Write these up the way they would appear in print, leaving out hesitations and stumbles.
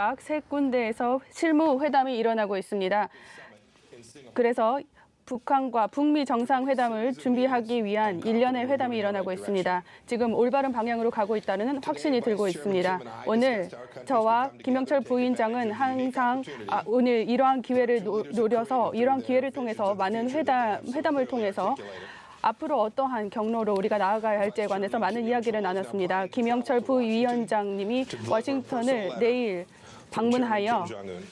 각각 3군데에서 실무 회담이 일어나고 있습니다. 그래서 북한과 북미 정상회담을 준비하기 위한 일련의 회담이 일어나고 있습니다. 지금 올바른 방향으로 가고 있다는 확신이 들고 있습니다. 오늘 저와 김영철 부위원장은 항상 오늘 이러한 기회를 노려서 이러한 기회를 통해서 많은 회담을 통해서 앞으로 어떠한 경로로 우리가 나아가야 할지에 관해서 많은 이야기를 나눴습니다. 김영철 부위원장님이 워싱턴을 내일 방문하여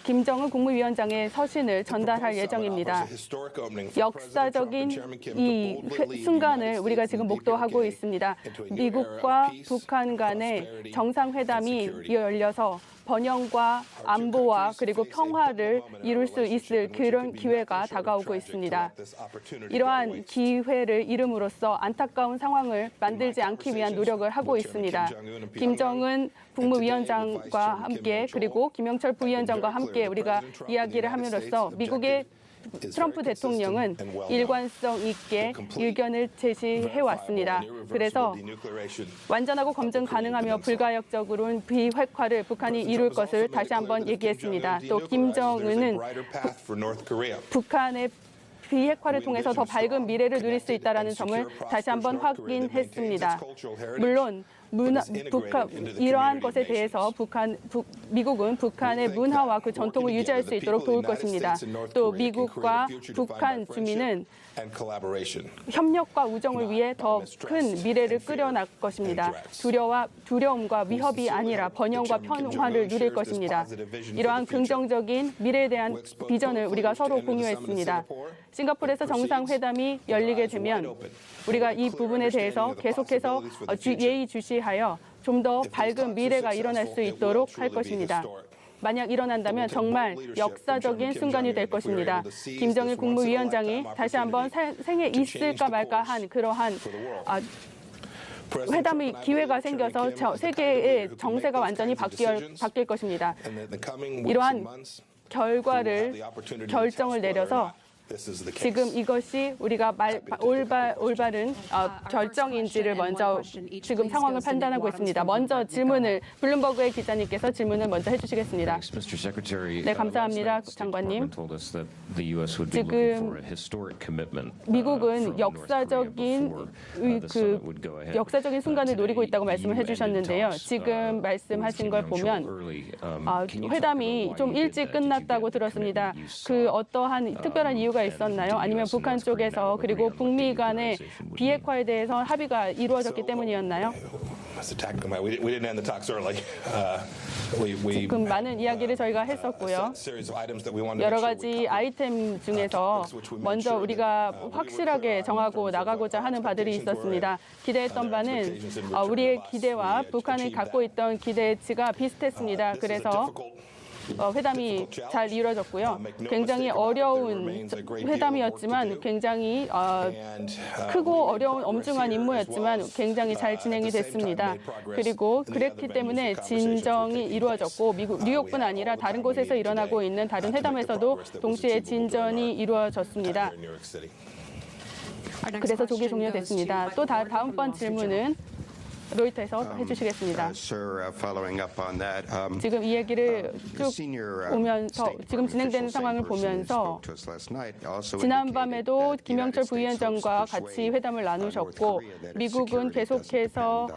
김정은 국무위원장의 서신을 전달할 예정입니다. 역사적인 이 순간을 우리가 지금 목도하고 있습니다. 미국과 북한 간의 정상회담이 열려서 번영과 안보와 그리고 평화를 이룰 수 있을 그런 기회가 다가오고 있습니다. 이러한 기회를 이름으로써 안타까운 상황을 만들지 않기 위한 노력을 하고 있습니다. 김정은 국무위원장과 함께 그리고 김영철 부위원장과 함께 우리가 이야기를 함으로써 미국의 트럼프 대통령은 일관성 있게 의견을 제시해왔습니다. 그래서 완전하고 검증 가능하며 불가역적으로는 비핵화를 북한이 이룰 것을 다시 한번 얘기했습니다. 또 김정은은 북한의 비핵화를 통해서 더 밝은 미래를 누릴 수 있다는 점을 다시 한번 확인했습니다. 물론 이러한 것에 대해서 미국은 북한의 문화와 그 전통을 유지할 수 있도록 도울 것입니다. 또 미국과 북한 주민은 협력과 우정을 위해 더 큰 미래를 끌어날 것입니다. 두려움과 위협이 아니라 번영과 평화를 누릴 것입니다. 이러한 긍정적인 미래에 대한 비전을 우리가 서로 공유했습니다. 싱가포르에서 정상회담이 열리게 되면 우리가 이 부분에 대해서 계속해서 예의주시하여 좀 더 밝은 미래가 일어날 수 있도록 할 것입니다. 만약 일어난다면 정말 역사적인 순간이 될 것입니다. 김정일 국무위원장이 다시 한번 생에 있을까 말까 한 그러한 회담의 기회가 생겨서 세계의 정세가 완전히 바뀔 것입니다. 이러한 결정을 내려서 지금 이것이 우리가 올바른 결정인지를 먼저 지금 상황을 판단하고 있습니다. 먼저 블룸버그의 기자님께서 질문을 먼저 해주시겠습니다. 네, 감사합니다, 장관님. 지금 미국은 역사적인 순간을 노리고 있다고 말씀을 해주셨는데요. 지금 말씀하신 걸 보면 회담이 좀 일찍 끝났다고 들었습니다. 그 어떠한 특별한 이유가 있었나요? 아니면 북한 쪽에서 그리고 북미 간의 비핵화에 대해서 합의가 이루어졌기 때문이었나요? 지금 많은 이야기를 저희가 했었고요. 여러 가지 아이템 중에서 먼저 우리가 확실하게 정하고 나가고자 하는 바들이 있었습니다. 기대했던 바는 우리의 기대와 북한이 갖고 있던 기대치가 비슷했습니다. 그래서 회담이 잘 이루어졌고요. 굉장히 어려운 회담이었지만 굉장히 크고 어려운 엄중한 임무였지만 굉장히 잘 진행이 됐습니다. 그리고 그랬기 때문에 진정이 이루어졌고 뉴욕뿐 아니라 다른 곳에서 일어나고 있는 다른 회담에서도 동시에 진전이 이루어졌습니다. 그래서 조기 종료됐습니다. 또 다음번 질문은 로이터에서 해주시겠습니다. 지금 이 얘기를 쭉 보면서 지금 진행되는 상황을 보면서 지난밤에도 김영철 부위원장과 같이 회담을 나누셨고 미국은 계속해서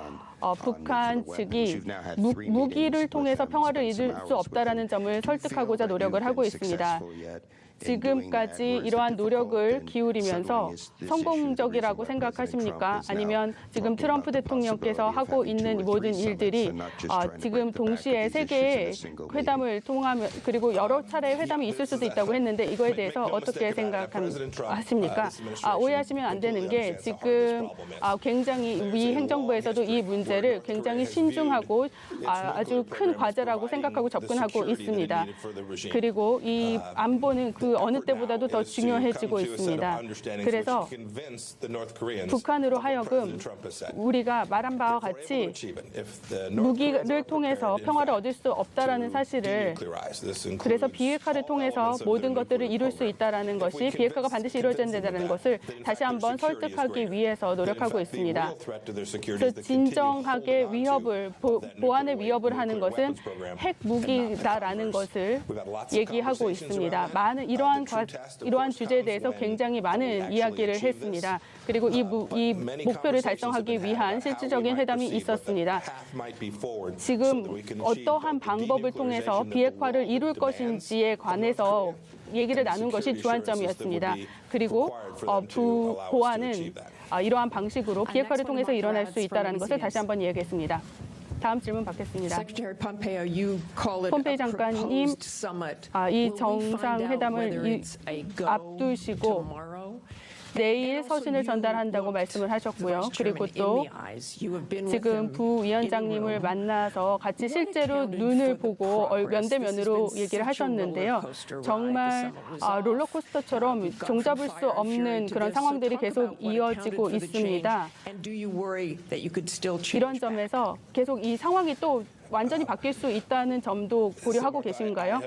북한 측이 무기를 통해서 평화를 이룰 수 없다라는 점을 설득하고자 노력을 하고 있습니다. 지금까지 이러한 노력을 기울이면서 성공적이라고 생각하십니까? 아니면 지금 트럼프 대통령께서 하고 있는 모든 일들이 지금 동시에 세계의 회담을 통하면 그리고 여러 차례 회담이 있을 수도 있다고 했는데 이거에 대해서 어떻게 생각하십니까? 오해하시면 안 되는 게 지금 굉장히 미 행정부에서도 이 문제를 굉장히 신중하고 아주 큰 과제라고 생각하고 접근하고 있습니다. 그리고 이 안보는 그 그 어느 때보다도 더 중요해지고 있습니다. 그래서 북한으로 하여금 우리가 말한 바와 같이 무기를 통해서 평화를 얻을 수 없다라는 사실을, 그래서 비핵화를 통해서 모든 것들을 이룰 수 있다라는 것이, 비핵화가 반드시 이루어져야 된다는 것을 다시 한번 설득하기 위해서 노력하고 있습니다. 그래서 진정하게 위협을, 보안의 위협을 하는 것은 핵 무기다라는 것을 얘기하고 있습니다. 많은 이러한 주제에 대해서 굉장히 많은 이야기를 했습니다. 그리고 이 목표를 달성하기 위한 실질적인 회담이 있었습니다. 지금 어떠한 방법을 통해서 비핵화를 이룰 것인지에 관해서 얘기를 나눈 것이 주안점이었습니다. 그리고 보안은 이러한 방식으로 비핵화를 통해서 일어날 수 있다는 것을 다시 한번 이야기했습니다. 다음 질문 받겠습니다. 폼페이 장관님, 이 정상회담을 앞두시고 내일 서신을 전달한다고 말씀을 하셨고요. 그리고 또 지금 부위원장님을 만나서 같이 실제로 눈을 보고 면대면으로 얘기를 하셨는데요. 정말 롤러코스터처럼 종잡을 수 없는 그런 상황들이 계속 이어지고 있습니다. 이런 점에서 계속 이 상황이 또 완전히 바뀔 수 있다는 점도 고려하고 계신가요?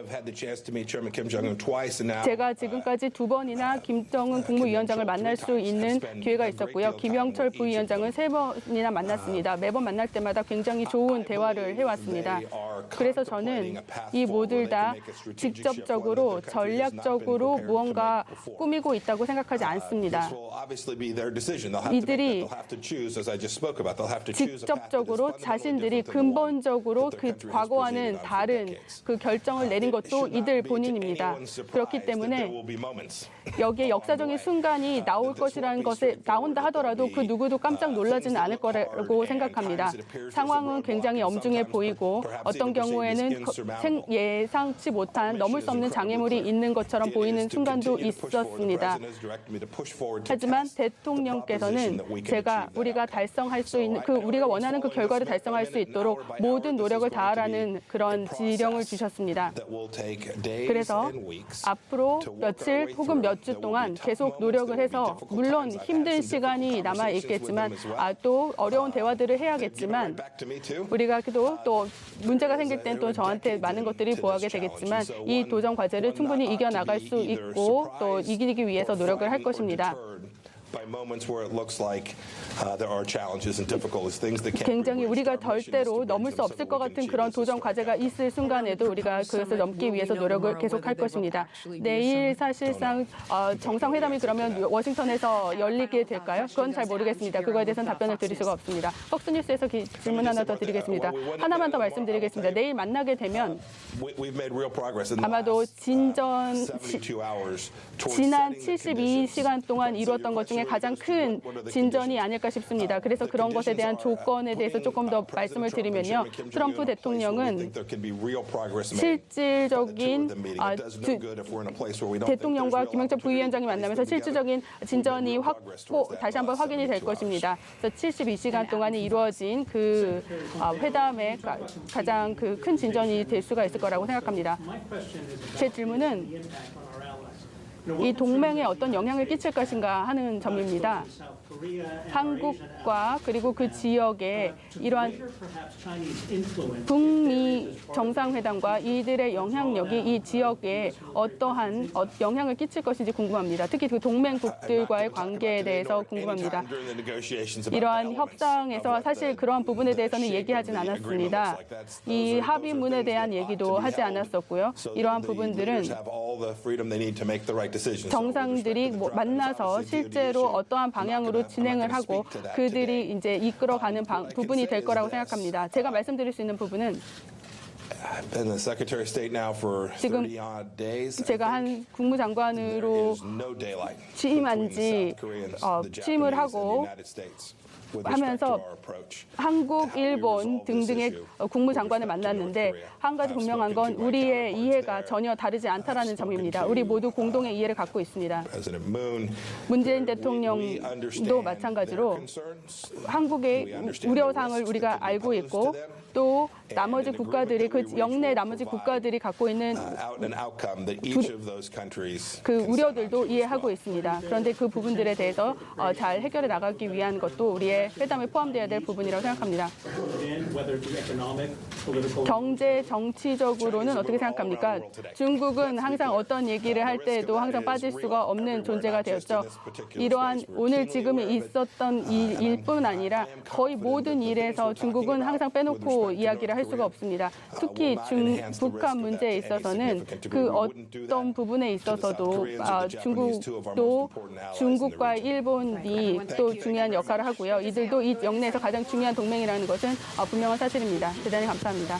제가 지금까지 2번이나 김정은 국무위원장을 만날 수 있는 기회가 있었고요. 김영철 부위원장은 3번이나 만났습니다. 매번 만날 때마다 굉장히 좋은 대화를 해왔습니다. 그래서 저는 이 모두 다 직접적으로, 전략적으로 무언가 꾸미고 있다고 생각하지 않습니다. 이들이 직접적으로 자신들이 근본적으로 그 과거와는 다른 그 결정을 내린 것도 이들 본인입니다. 그렇기 때문에 여기에 역사적인 순간이 나올 것이라는 것에 나온다 하더라도 그 누구도 깜짝 놀라지는 않을 거라고 생각합니다. 상황은 굉장히 엄중해 보이고 어떤 경우에는 예상치 못한 넘을 수 없는 장애물이 있는 것처럼 보이는 순간도 있었습니다. 하지만 대통령께서는 우리가 달성할 수 있는 우리가 원하는 그 결과를 달성할 수 있도록 모든 노력을 다하라는 그런 지령을 주셨습니다. 그래서 앞으로 며칠 혹은 몇 주 동안 계속 노력을 해서, 물론 힘든 시간이 남아 있겠지만 또 어려운 대화들을 해야겠지만, 우리가 또 문제가 생길 땐 또 저한테 많은 것들이 보하게 되겠지만 이 도전 과제를 충분히 이겨나갈 수 있고 또 이기기 위해서 노력을 할 것입니다. 굉장히 우리가 절대로 넘을 수 없을 것 같은 그런 도전 과제가 있을 순간에도 우리가 그것을 넘기 위해서 노력을 계속할 것입니다. 내일 사실상 정상회담이 그러면 워싱턴에서 열리게 될까요? 그건 잘 모르겠습니다. 그거에 대해서는 답변을 드릴 수가 없습니다. 폭스뉴스에서 질문 하나 더 드리겠습니다. 하나만 더 말씀드리겠습니다. 내일 만나게 되면 아마도 지난 72시간 동안 이루었던 것 중에 가장 큰 진전이 아닐까 싶습니다. 그래서 그런 것에 대한 조건에 대해서 조금 더 말씀을 드리면요. 트럼프 대통령은 실질적인 대통령과 김영철 부위원장이 만나면서 실질적인 진전이 다시 한번 확인이 될 것입니다. 그래서 72시간 동안에 이루어진 그 회담의 가장 큰 진전이 될 수가 있을 거라고 생각합니다. 제 질문은 이 동맹에 어떤 영향을 끼칠 것인가 하는 점입니다. 한국과 그리고 그 지역에 이러한 북미 정상회담과 이들의 영향력이 이 지역에 어떠한 영향을 끼칠 것인지 궁금합니다. 특히 그 동맹국들과의 관계에 대해서 궁금합니다. 이러한 협상에서 사실 그러한 부분에 대해서는 얘기하진 않았습니다. 이 합의문에 대한 얘기도 하지 않았었고요. 이러한 부분들은 정상들이 만나서 실제로 어떠한 방향으로 진행을 하고 그들이 이제 이끌어가는 부분이 될 거라고 생각합니다. 제가 말씀드릴 수 있는 부분은 지금 제가 한 국무장관으로 취임을 하고 하면서 한국, 일본 등등의 국무장관을 만났는데 한 가지 분명한 건 우리의 이해가 전혀 다르지 않다라는 점입니다. 우리 모두 공동의 이해를 갖고 있습니다. 문재인 대통령도 마찬가지로 한국의 우려사항을 우리가 알고 있고 또 나머지 국가들이 그 영내 나머지 국가들이 갖고 있는 그 우려들도 이해하고 있습니다. 그런데 그 부분들에 대해서 잘 해결해 나가기 위한 것도 우리의 회담에 포함되어야 될 부분이라고 생각합니다. 경제 정치적으로는 어떻게 생각합니까? 중국은 항상 어떤 얘기를 할 때에도 항상 빠질 수가 없는 존재가 되었죠. 이러한 오늘 지금 있었던 일뿐 아니라 거의 모든 일에서 중국은 항상 빼놓고 이야기를 할 수가 없습니다. 특히 북한 문제에 있어서는 그 어떤 부분에 있어서도 중국도 중국과 일본이 또 중요한 역할을 하고요. 이들도 이 영내에서 가장 중요한 동맹이라는 것은 분명한 사실입니다. 대단히 감사합니다.